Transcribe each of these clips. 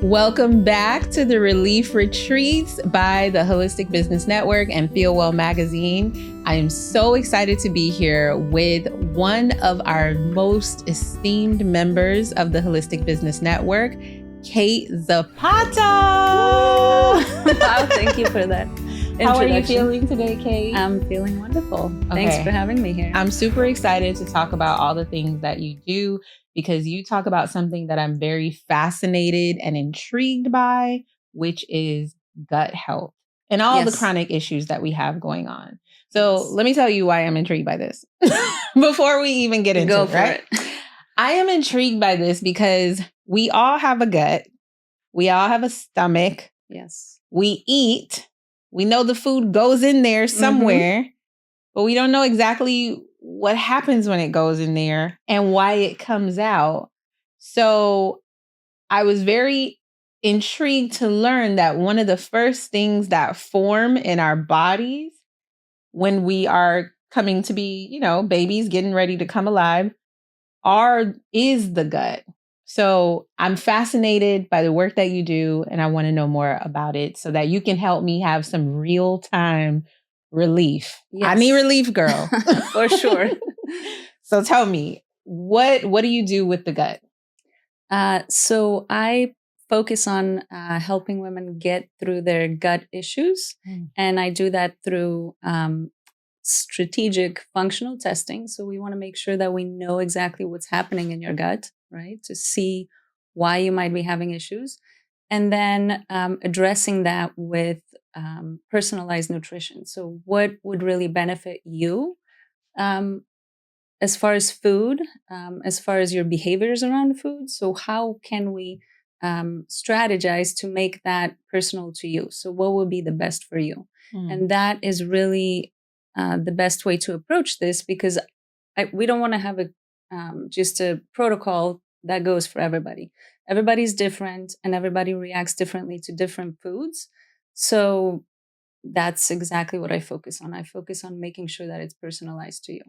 Welcome back to the Relief Retreats by the Holistic Business Network and Feel Well Magazine. I am so excited to be here with one of our most esteemed members of the Holistic Business Network, Kate Zapata. Wow, thank you for that introduction. How are you feeling today, Kate? I'm feeling wonderful. Thanks for having me here. I'm super excited to talk about all the things that you do, because you talk about something that I'm very fascinated and intrigued by, which is gut health and all the chronic issues that we have going on. So let me tell you why I'm intrigued by this before we even get into it, right? I am intrigued by this because we all have a gut. We all have a stomach. Yes. We eat. We know the food goes in there somewhere, but we don't know exactly what happens when it goes in there and why it comes out. So I was very intrigued to learn that one of the first things that form in our bodies when we are coming to be, babies getting ready to come alive is the gut. So I'm fascinated by the work that you do, and I want to know more about it so that you can help me have some real-time relief. Yes. I need relief, girl. For sure. So tell me, what do you do with the gut? So I focus on helping women get through their gut issues. And I do that through strategic functional testing. So we want to make sure that we know exactly what's happening in your gut, right? To see why you might be having issues. And then addressing that with personalized nutrition. So what would really benefit you as far as food, as far as your behaviors around food. So how can we strategize to make that personal to you? So what would be the best for you? And that is really the best way to approach this, because we don't want to have just a protocol that goes for everybody. Everybody's different and everybody reacts differently to different foods. So that's exactly what I focus on. I focus on making sure that it's personalized to you.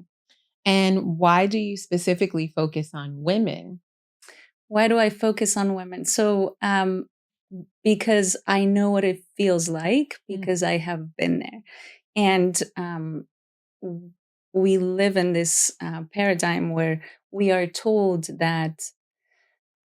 And why do you specifically focus on women? Why do I focus on women? So because I know what it feels like, because I have been there. And we live in this paradigm where we are told that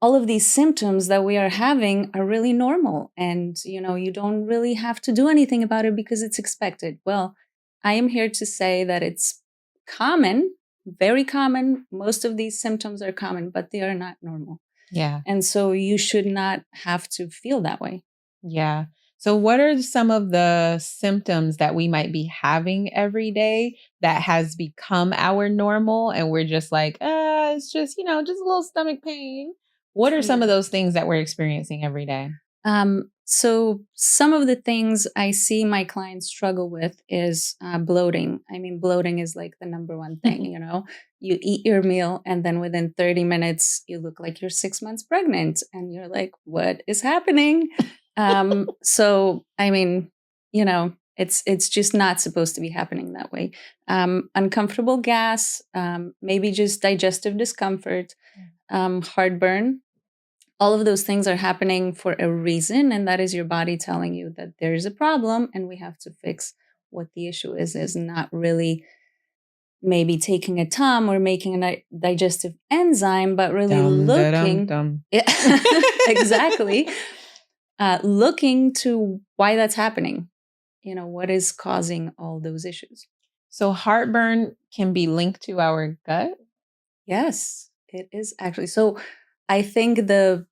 all of these symptoms that we are having are really normal. And, you don't really have to do anything about it because it's expected. Well, I am here to say that it's common, very common. Most of these symptoms are common, but they are not normal. Yeah. And so you should not have to feel that way. Yeah. So what are some of the symptoms that we might be having every day that has become our normal? And we're just like, it's just, just a little stomach pain. What are some of those things that we're experiencing every day? So some of the things I see my clients struggle with is bloating. I mean, bloating is like the number one thing, You eat your meal and then within 30 minutes, you look like you're 6 months pregnant and you're like, what is happening? So, I mean, it's just not supposed to be happening that way. Uncomfortable gas, maybe just digestive discomfort, heartburn. All of those things are happening for a reason, and that is your body telling you that there is a problem and we have to fix what the issue is not really maybe taking a TUM or making a digestive enzyme, but really looking. Yeah, exactly. Looking to why that's happening. What is causing all those issues. So heartburn can be linked to our gut? Yes, it is actually. So I think the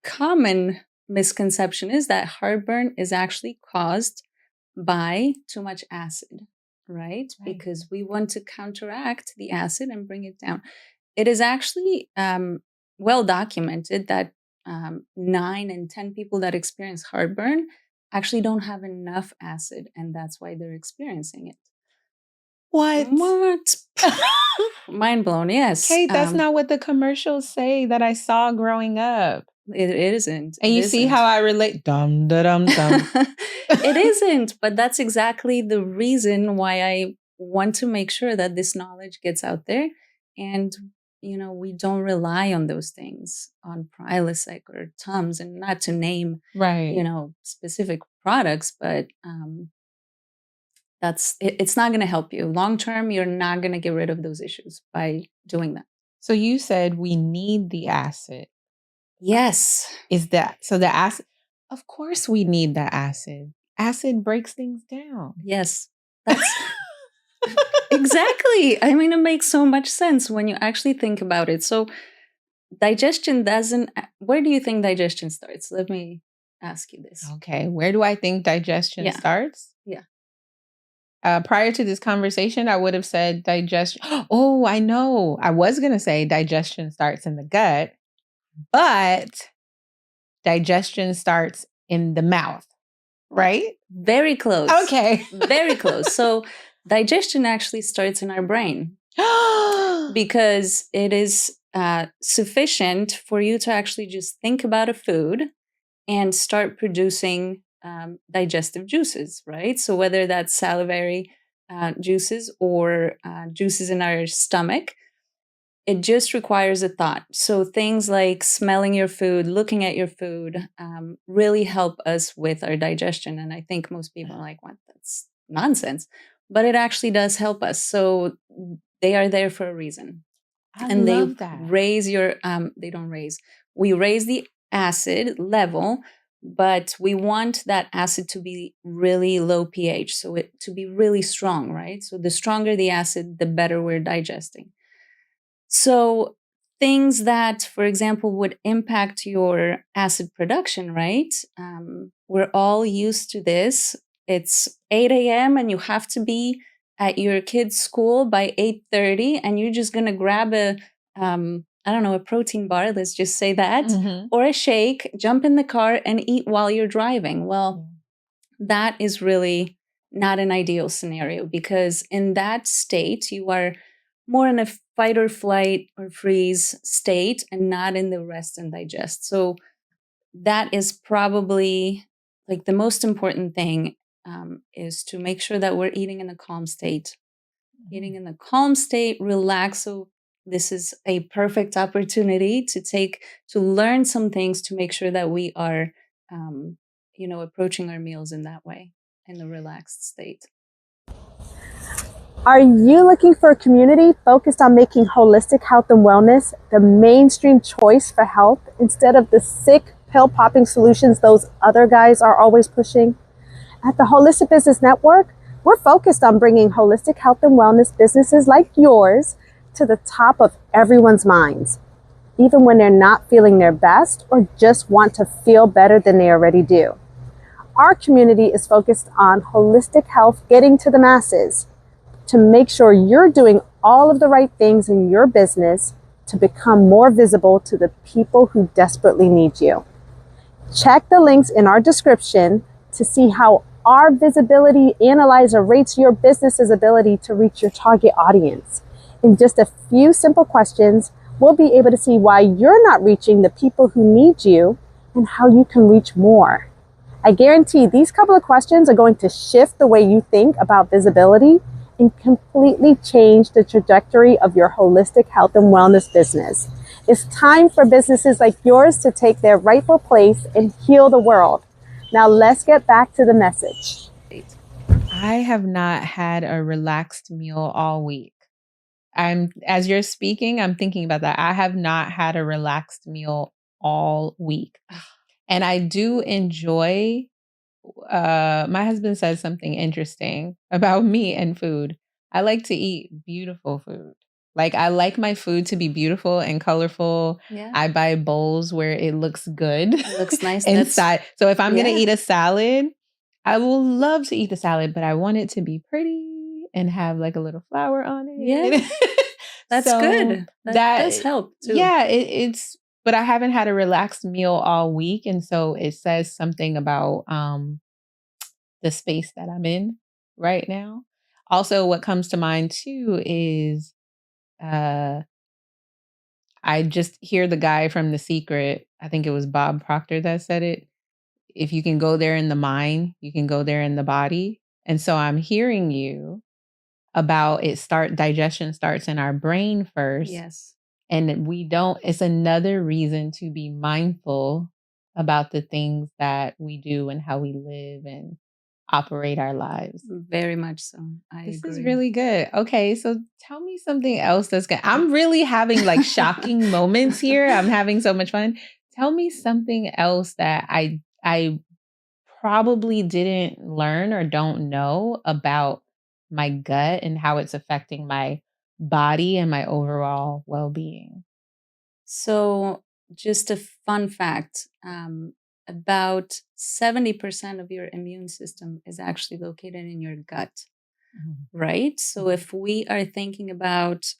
common misconception is that heartburn is actually caused by too much acid, right? Because we want to counteract the acid and bring it down. It is actually well documented that 9 in 10 people that experience heartburn actually don't have enough acid, and that's why they're experiencing it. What? Mind blown, yes. Kate, that's not what the commercials say that I saw growing up. It isn't. And you see how I relate? Dum, da, dum, dum. It isn't, but that's exactly the reason why I want to make sure that this knowledge gets out there. And we don't rely on those things, on Prilosec or Tums, and not to name, Right. specific products, but it's not going to help you. Long term, you're not going to get rid of those issues by doing that. So you said we need the acid. Yes. Is that so? The acid, of course, we need the acid. Acid breaks things down. Yes. That's exactly. I mean, it makes so much sense when you actually think about it. So digestion doesn't, where do you think digestion starts? Let me ask you this. Okay. Where do I think digestion starts? Yeah. Prior to this conversation, I would have said digestion. Oh, I know. I was going to say digestion starts in the gut, but digestion starts in the mouth, right? Very close. Okay. Very close. So digestion actually starts in our brain because it is sufficient for you to actually just think about a food and start producing digestive juices, right? So whether that's salivary juices or juices in our stomach, it just requires a thought. So things like smelling your food, looking at your food, really help us with our digestion. And I think most people are like, what? That's nonsense. But it actually does help us. So they are there for a reason. And they that. raise your, they don't raise, we raise the acid level, but we want that acid to be really low pH. So it to be really strong, right? So the stronger the acid, the better we're digesting. So things that, for example, would impact your acid production, right? We're all used to this. It's 8 a.m. and you have to be at your kid's school by 8:30, and you're just gonna grab a, I don't know, a protein bar, let's just say that, or a shake, jump in the car and eat while you're driving. Well, that is really not an ideal scenario, because in that state, you are more in a fight or flight or freeze state and not in the rest and digest. So that is probably like the most important thing, is to make sure that we're eating in a calm state. Eating in a calm state, relax. So this is a perfect opportunity to learn some things to make sure that we are, approaching our meals in that way, in a relaxed state. Are you looking for a community focused on making holistic health and wellness the mainstream choice for health instead of the sick pill-popping solutions those other guys are always pushing? At the Holistic Business Network, we're focused on bringing holistic health and wellness businesses like yours to the top of everyone's minds, even when they're not feeling their best or just want to feel better than they already do. Our community is focused on holistic health getting to the masses, to make sure you're doing all of the right things in your business to become more visible to the people who desperately need you. Check the links in our description to see how our visibility analyzer rates your business's ability to reach your target audience. In just a few simple questions, we'll be able to see why you're not reaching the people who need you and how you can reach more. I guarantee these couple of questions are going to shift the way you think about visibility and completely change the trajectory of your holistic health and wellness business. It's time for businesses like yours to take their rightful place and heal the world. Now let's get back to the message. I have not had a relaxed meal all week. As you're speaking, I'm thinking about that. I have not had a relaxed meal all week. And I do enjoy, my husband says something interesting about me and food. I like to eat beautiful food. Like, I like my food to be beautiful and colorful. Yeah. I buy bowls where it looks good. It looks nice inside. So if I'm going to eat a salad, I will love to eat the salad, but I want it to be pretty and have like a little flour on it. Yeah. That's good. That does help too. Yeah, it's, but I haven't had a relaxed meal all week. And so it says something about the space that I'm in right now. Also, what comes to mind too is I just hear the guy from The Secret. I think it was Bob Proctor that said it. If you can go there in the mind, you can go there in the body. And so I'm hearing you about digestion starts in our brain first. Yes. And it's another reason to be mindful about the things that we do and how we live and operate our lives. Very much so. I This agree. is really good. Okay, so tell me something else that's good. I'm really having like shocking moments here. I'm having so much fun. Tell me something else that I probably didn't learn or don't know about my gut and how it's affecting my body and my overall well-being. So, just a fun fact, about 70% of your immune system is actually located in your gut, right? So, if we are thinking about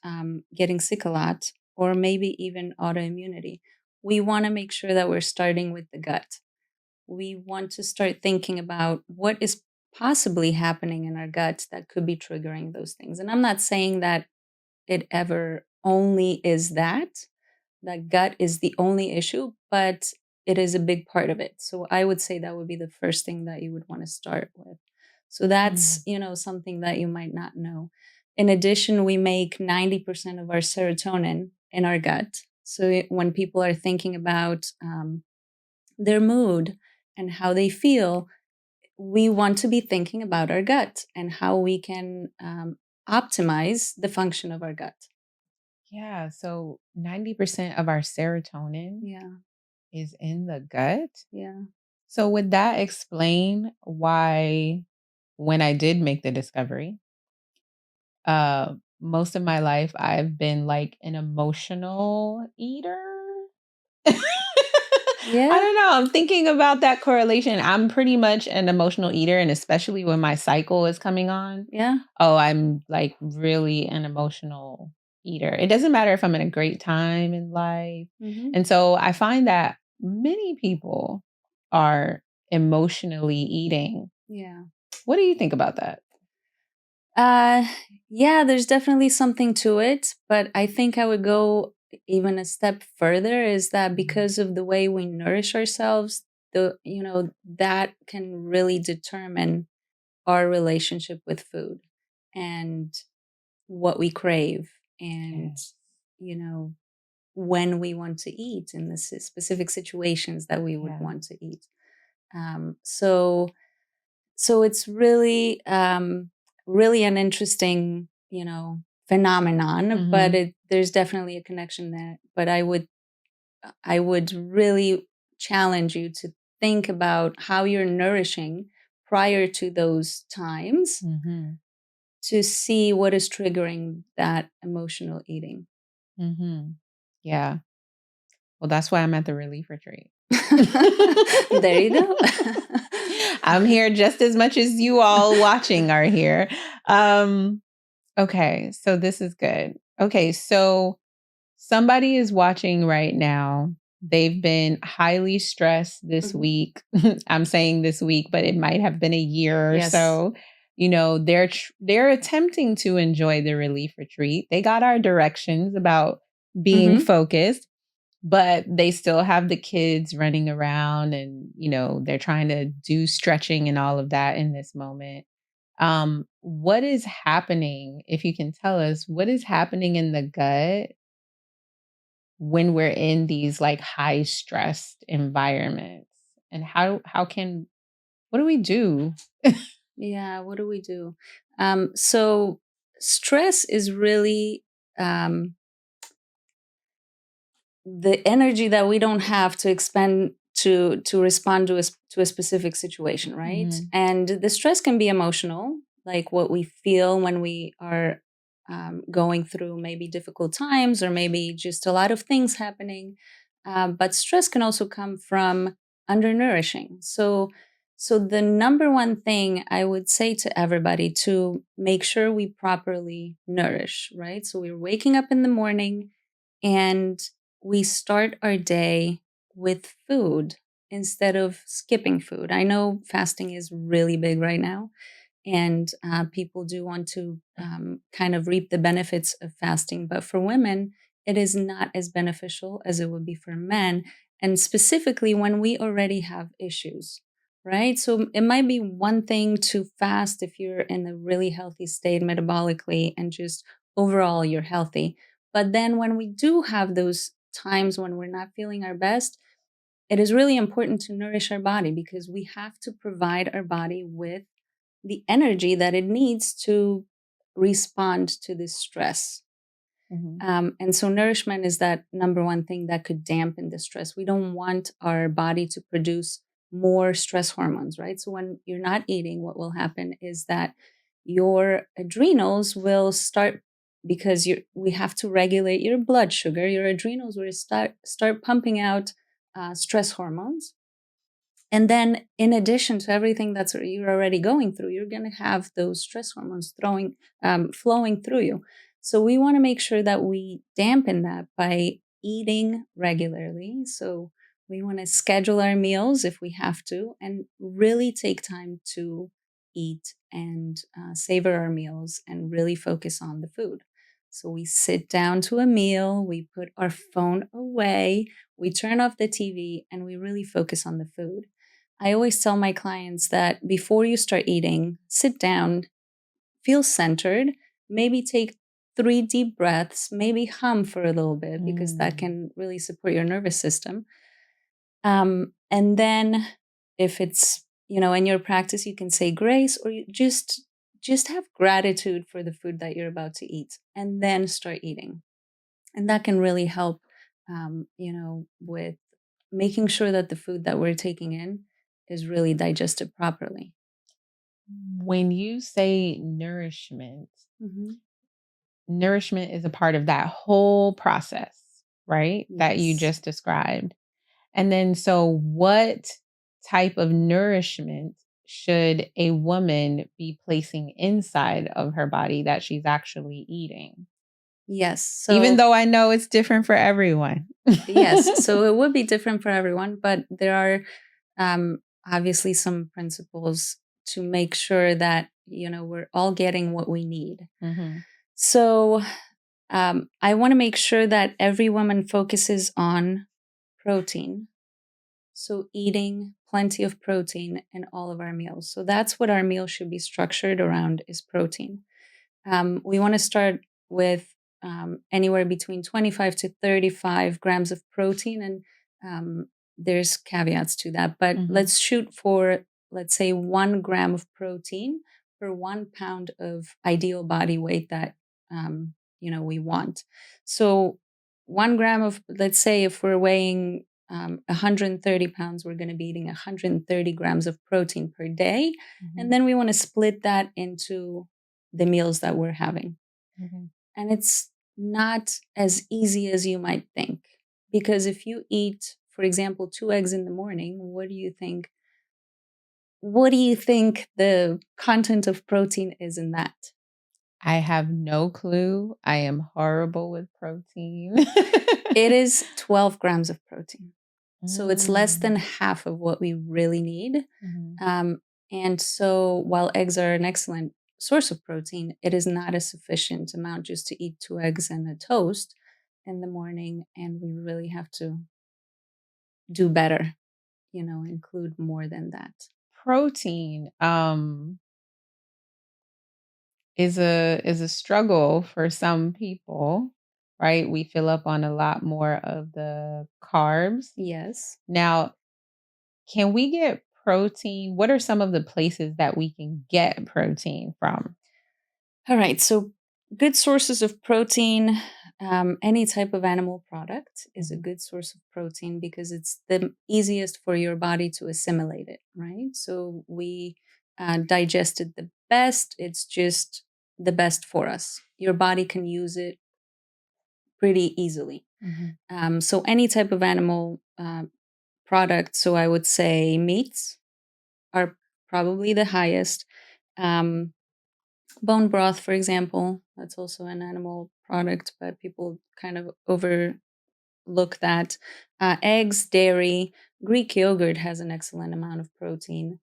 getting sick a lot, or maybe even autoimmunity, we want to make sure that we're starting with the gut. We want to start thinking about what is possibly happening in our gut that could be triggering those things. And I'm not saying that it ever only is that gut is the only issue, but it is a big part of it. So I would say that would be the first thing that you would want to start with. So that's, something that you might not know. In addition, we make 90% of our serotonin in our gut. So when people are thinking about their mood and how they feel, we want to be thinking about our gut and how we can optimize the function of our gut. Yeah, so 90% of our serotonin Yeah, is in the gut. yeah. So would that explain why when I did make the discovery, most of my life I've been like an emotional eater? I Yeah. don't know. I'm thinking about that correlation. I'm pretty much an emotional eater, and especially when my cycle is coming on. Yeah. Oh, I'm like really an emotional eater. It doesn't matter if I'm in a great time in life. Hmm. And so I find that many people are emotionally eating. Yeah. What do you think about that? Uh, yeah, there's definitely something to it, but I think I would go even a step further is that because of the way we nourish ourselves, that can really determine our relationship with food and what we crave and, Yes. you know, when we want to eat in the specific situations that we would Yeah. want to eat. So it's really really an interesting phenomenon, but Mhm. there's definitely a connection there. But I would really challenge you to think about how you're nourishing prior to those times Mhm. to see what is triggering that emotional eating. Mhm. Yeah. Well, that's why I'm at the relief retreat. There you go. I'm here just as much as you all watching are here. Um, okay, so this is good. Okay, so somebody is watching right now. They've been highly stressed this Mhm. week. I'm saying this week, but it might have been a year or Yes. so. They're attempting to enjoy the relief retreat. They got our directions about being Mhm. focused, but they still have the kids running around and they're trying to do stretching and all of that in this moment. What is happening, if you can tell us what is happening in the gut when we're in these like high stressed environments, and what do we do? Yeah, what do we do? So stress is really um, the energy that we don't have to expend to respond to a specific situation, right? Mhm. And the stress can be emotional, like what we feel when we are going through maybe difficult times or maybe just a lot of things happening. But stress can also come from undernourishing. So the number one thing I would say to everybody to make sure we properly nourish, right? So we're waking up in the morning and we start our day with food instead of skipping food. I know fasting is really big right now, and people do want to kind of reap the benefits of fasting. But for women, it is not as beneficial as it would be for men, and specifically when we already have issues. Right. So it might be one thing to fast if you're in a really healthy state metabolically and just overall you're healthy. But then when we do have those times when we're not feeling our best, it is really important to nourish our body, because we have to provide our body with the energy that it needs to respond to this stress. And so nourishment is that number one thing that could dampen the stress. We don't want our body to produce more stress hormones, right? So when you're not eating, what will happen is that your adrenals will start, because we have to regulate your blood sugar. Your adrenals will start pumping out stress hormones. And then in addition to everything that's you're already going through, you're going to have those stress hormones flowing through you. So we want to make sure that we dampen that by eating regularly. So we want to schedule our meals if we have to, and really take time to eat and savor our meals and really focus on the food. So we sit down to a meal, we put our phone away, we turn off the TV, and we really focus on the food. I always tell my clients that before you start eating, sit down, feel centered, maybe take 3 deep breaths, maybe hum for a little bit, because that can really support your nervous system. And then if it's, in your practice, you can say grace, or you just have gratitude for the food that you're about to eat, and then start eating. And that can really help, with making sure that the food that we're taking in is really digested properly. When you say nourishment, nourishment is a part of that whole process, right? Yes. That you just described. And then, so what type of nourishment should a woman be placing inside of her body that she's actually eating? Yes. So, even though I know it's different for everyone. Yes. So it would be different for everyone, but there are obviously some principles to make sure that, we're all getting what we need. So I want to make sure that every woman focuses on protein. So eating plenty of protein in all of our meals. So that's what our meal should be structured around, is protein. We want to start with anywhere between 25 to 35 grams of protein. And there's caveats to that, but let's shoot for, let's say, 1 gram of protein per 1 pound of ideal body weight that, we want. So 1 gram of, let's say, if we're weighing 130 pounds, we're going to be eating 130 grams of protein per day. And then we want to split that into the meals that we're having. And it's not as easy as you might think, because if you eat, for example, 2 eggs in the morning, what do you think the content of protein is in that? I have no clue. I am horrible with protein. It is 12 grams of protein. So it's less than half of what we really need. And so while eggs are an excellent source of protein, it is not a sufficient amount just to eat 2 eggs and a toast in the morning. And we really have to do better, include more than that. Protein is a struggle for some people, right? We fill up on a lot more of the carbs. Yes. Now, can we get protein? What are some of the places that we can get protein from? All right. So good sources of protein, any type of animal product is a good source of protein, because it's the easiest for your body to assimilate it, right? So we digest it the best. It's just the best for us. Your body can use it pretty easily. So any type of animal product, so I would say meats are probably the highest. Bone broth, for example, that's also an animal product, but people kind of overlook that. Eggs, dairy, Greek yogurt has an excellent amount of protein.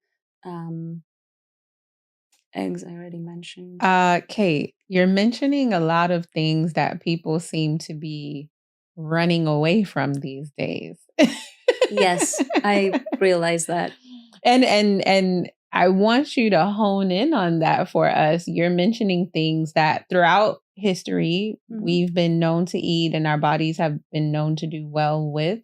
Eggs, I already mentioned. Kate, you're mentioning a lot of things that people seem to be running away from these days. Yes, I realize that. And I want you to hone in on that for us. You're mentioning things that throughout history. Mhm. We've been known to eat and our bodies have been known to do well with.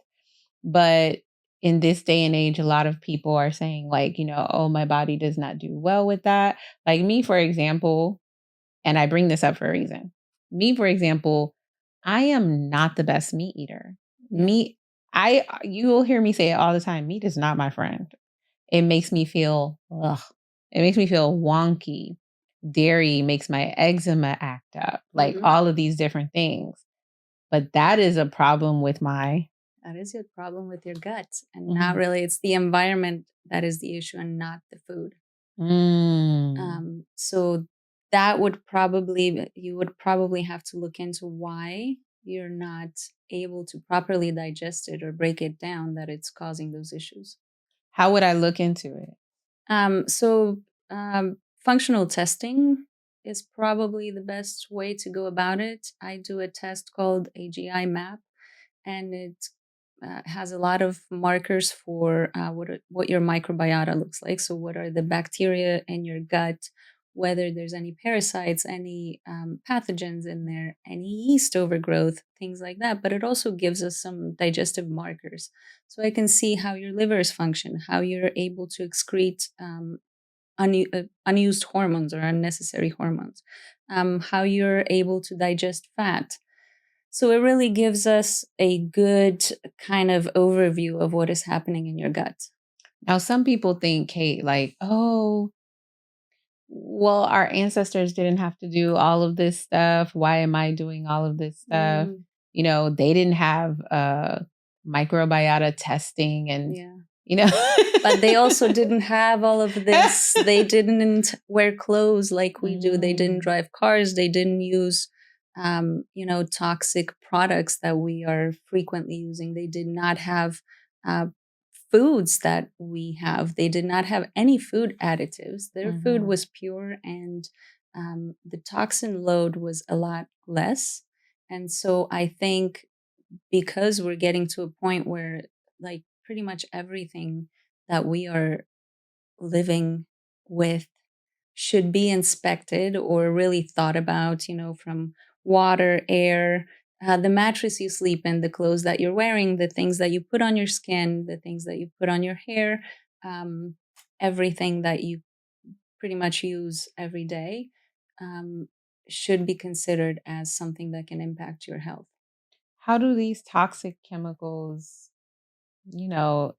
But in this day and age, a lot of people are saying, like, oh, my body does not do well with that. Like me, for example, and I bring this up for a reason. Me, for example, I am not the best meat eater. Yeah. You will hear me say it all the time. Meat is not my friend. It makes me feel, ugh. It makes me feel wonky. Dairy makes my eczema act up, like Mhm. all of these different things. But that is a problem with my. That is your problem with your gut, and not really. It's the environment that is the issue, and not the food. So that you would probably have to look into why you're not able to properly digest it or break it down, that it's causing those issues. How would I look into it? So functional testing is probably the best way to go about it. I do a test called AGI map, and it has a lot of markers for what your microbiota looks like. So, what are the bacteria in your gut? Whether there's any parasites, any pathogens in there, any yeast overgrowth, things like that. But it also gives us some digestive markers. So I can see how your livers function, how you're able to excrete unused hormones or unnecessary hormones, how you're able to digest fat. So it really gives us a good kind of overview of what is happening in your gut. Now, some people think, Kate, like, oh, well, our ancestors didn't have to do all of this stuff. Why am I doing all of this stuff? They didn't have microbiota testing and, Yeah. But they also didn't have all of this. They didn't wear clothes like we do. They didn't drive cars. They didn't use, toxic products that we are frequently using. They did not have foods that we have. They did not have any food additives. Their food was pure, and the toxin load was a lot less. And so I think because we're getting to a point where, like, pretty much everything that we are living with should be inspected or really thought about, from water, air, the mattress you sleep in, the clothes that you're wearing, the things that you put on your skin, the things that you put on your hair, everything that you pretty much use every day should be considered as something that can impact your health. How do these toxic chemicals, you know,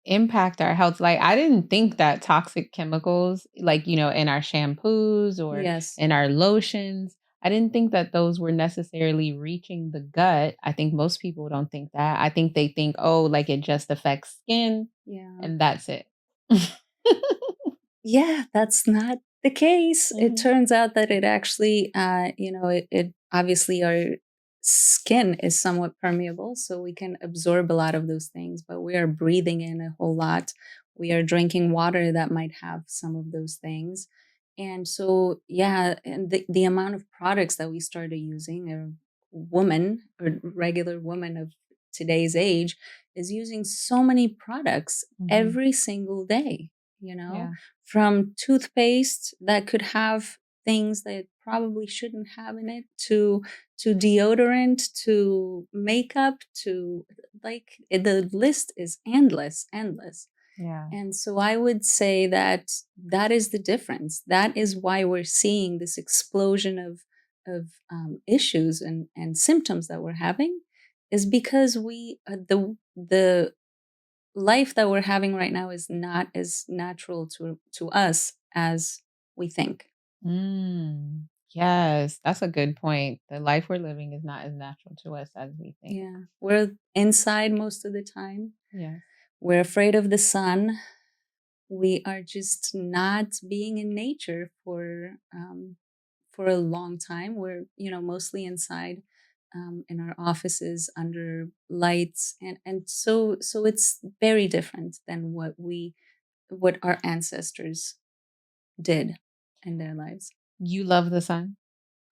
impact our health? Like, I didn't think that toxic chemicals, like, in our shampoos or Yes. in our lotions, I didn't think that those were necessarily reaching the gut. I think most people don't think that. I think they think, oh, like it just affects skin Yeah. and that's it. Yeah, that's not the case. It turns out that it actually, it obviously our skin is somewhat permeable, so we can absorb a lot of those things, but we are breathing in a whole lot. We are drinking water that might have some of those things. And so, yeah, and the amount of products that we started using, a woman or regular woman of today's age is using so many products every single day, Yeah. from toothpaste that could have things that probably shouldn't have in it, to deodorant, to makeup, to, like, the list is endless. Yeah. And so I would say that that is the difference. That is why we're seeing this explosion of issues and symptoms that we're having, is because the life that we're having right now is not as natural to us as we think. Yes, that's a good point. The life we're living is not as natural to us as we think. Yeah, we're inside most of the time. Yes. We're afraid of the sun. We are just not being in nature for a long time. We're, mostly inside, in our offices under lights, and so it's very different than what our ancestors did in their lives. You love the sun?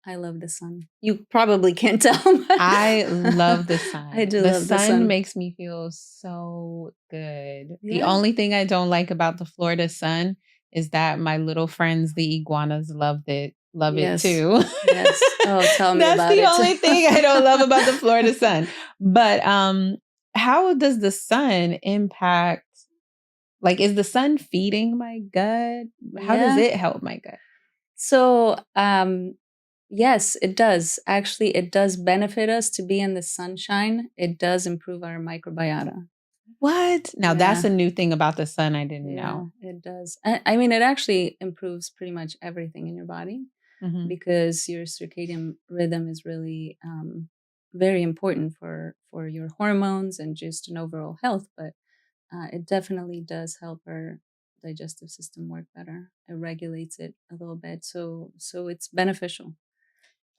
I love the sun. You probably can't tell. I love the sun. I do The love the sun sun. makes me feel so good. The Yeah. only thing I don't like about the Florida sun is that my little friends, the iguanas, loved it love it Yes. too. Yes. Oh, tell me That's about the it. only thing I don't love about the Florida sun. But how does the sun impact, like, is the sun feeding my gut? How does Yeah. it help my gut? So, yes, it does. Actually, it does benefit us to be in the sunshine. It does improve our microbiota. What? Now that's Yeah. a new thing about the sun I didn't Yeah, know. it does. I mean, it actually improves pretty much everything in your body Mhm. because your circadian rhythm is really very important for your hormones and just an overall health. But it definitely does help our digestive system work better. It regulates it a little bit, so it's beneficial.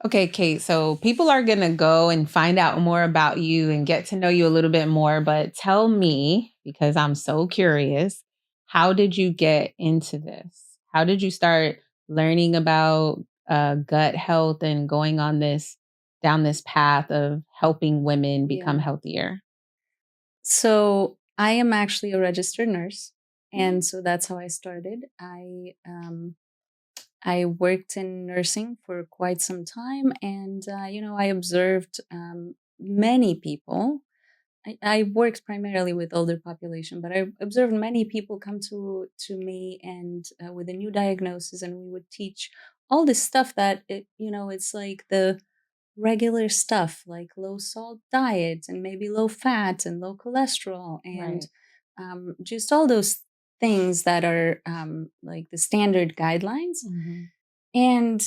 Okay, Kate. So people are going to go and find out more about you and get to know you a little bit more. But tell me, because I'm so curious, how did you get into this? How did you start learning about gut health and going on this down this path of helping women become Yeah. healthier? So I am actually a registered nurse, and so that's how I started. I worked in nursing for quite some time, and I observed many people. I worked primarily with older population, but I observed many people come to me and with a new diagnosis, and we would teach all this stuff that it's like the regular stuff, like low salt diet and maybe low fat and low cholesterol and Right. just all those things that are like the standard guidelines. Hmm. And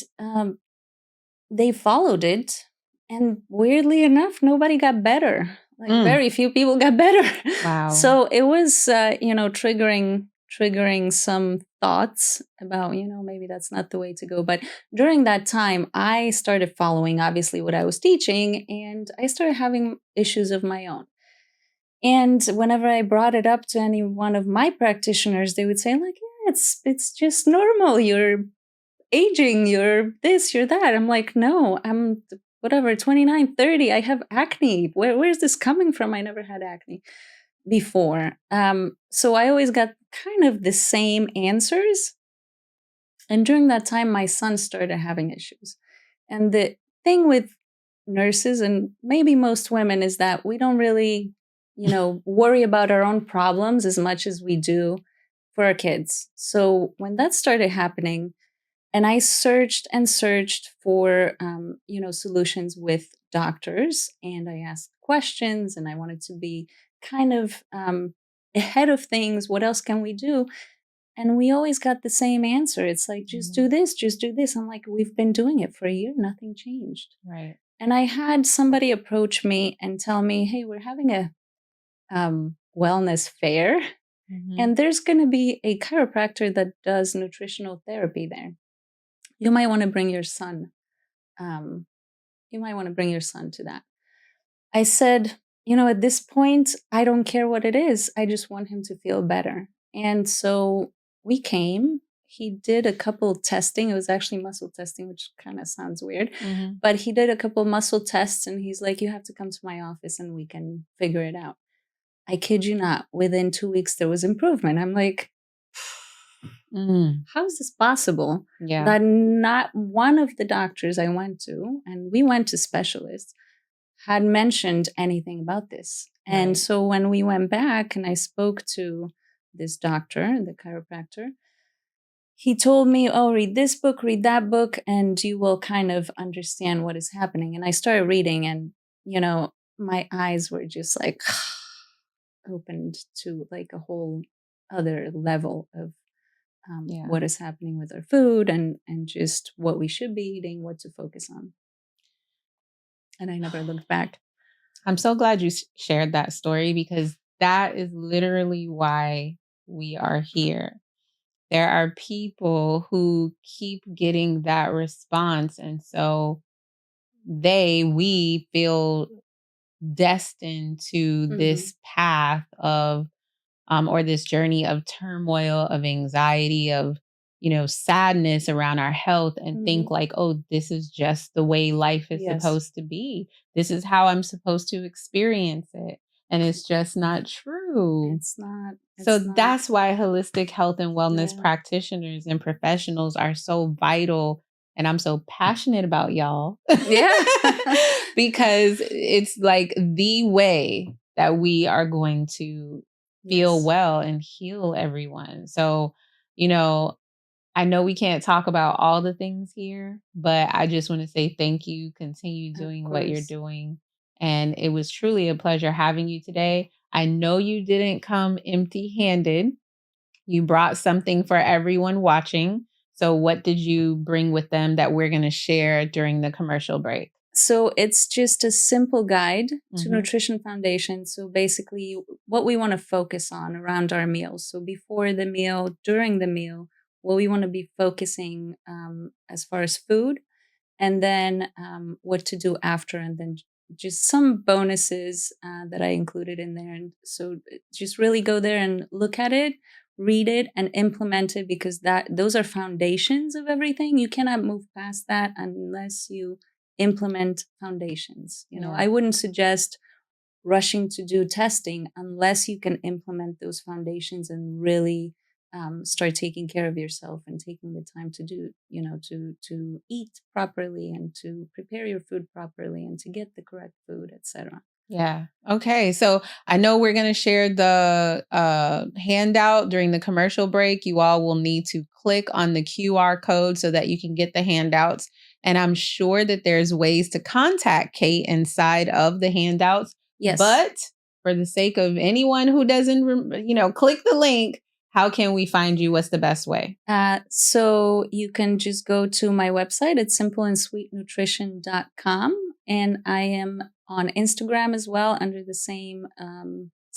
they followed it. And weirdly enough, nobody got better. Like Mm. very few people got better. Wow. So it was, triggering some thoughts about, maybe that's not the way to go. But during that time, I started following obviously what I was teaching, and I started having issues of my own. And whenever I brought it up to any one of my practitioners, they would say, like, yeah, it's just normal. You're aging, you're this, you're that. I'm like, no, I'm whatever, 29, 30. I have acne. Where's this coming from? I never had acne before. So I always got kind of the same answers. And during that time, my son started having issues. And the thing with nurses and maybe most women is that we don't really, worry about our own problems as much as we do for our kids. So when that started happening, and I searched and searched for, solutions with doctors, and I asked questions, and I wanted to be kind of ahead of things. What else can we do? And we always got the same answer. It's like, just do this, just do this. I'm like, we've been doing it for a year, nothing changed. Right. And I had somebody approach me and tell me, hey, we're having a wellness fair, Mhm. and there's going to be a chiropractor that does nutritional therapy there. You might want to bring your son. You might want to bring your son to that. I said, at this point, I don't care what it is. I just want him to feel better. And so we came. He did a couple testing. It was actually muscle testing, which kind of sounds weird. Mhm. But he did a couple muscle tests, and he's like, you have to come to my office and we can figure it out. I kid you not, within 2 weeks, there was improvement. I'm like, Mm. how is this possible? Yeah. That not one of the doctors I went to, and we went to specialists, had mentioned anything about this. And Right. so when we went back and I spoke to this doctor, the chiropractor, he told me, oh, read this book, read that book, and you will kind of understand what is happening. And I started reading, and, my eyes were just like opened to like a whole other level of Yeah. what is happening with our food and just what we should be eating, what to focus on. And I never looked back. I'm so glad you shared that story, because that is literally why we are here. There are people who keep getting that response. And so we feel destined to this path of, or this journey of turmoil, of anxiety, of, sadness around our health, and think like, oh, this is just the way life is Yes. supposed to be. This is how I'm supposed to experience it. And it's just not true. It's not. So It's not. that's why holistic health and wellness Yeah. practitioners and professionals are so vital And I'm so passionate about y'all. Yeah. Because it's like the way that we are going to feel Yes. well and heal everyone. So, I know we can't talk about all the things here, but I just want to say thank you. Continue Of doing what you're course. doing. And it was truly a pleasure having you today. I know you didn't come empty handed. You brought something for everyone watching. So, what did you bring with them that we're going to share during the commercial break? So it's just a simple guide to Mhm. Nutrition Foundation. So basically, what we want to focus on around our meals. So before the meal, during the meal, what we want to be focusing as far as food, and then what to do after, and then just some bonuses that I included in there. And so just really go there and look at it, read it, and implement it, because those are foundations of everything. You cannot move past that unless you implement foundations. Yeah. I wouldn't suggest rushing to do testing unless you can implement those foundations and really start taking care of yourself and taking the time to do, to eat properly and to prepare your food properly and to get the correct food, etc. Yeah. Okay. So I know we're going to share the handout during the commercial break. You all will need to click on the QR code so that you can get the handouts. And I'm sure that there's ways to contact Kate inside of the handouts. Yes. But for the sake of anyone who doesn't, click the link, how can we find you? What's the best way? So you can just go to my website. It's simpleandsweetnutrition.com. And I am on Instagram as well under the same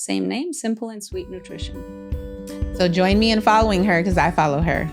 name, Simple and Sweet Nutrition. So join me in following her because I follow her.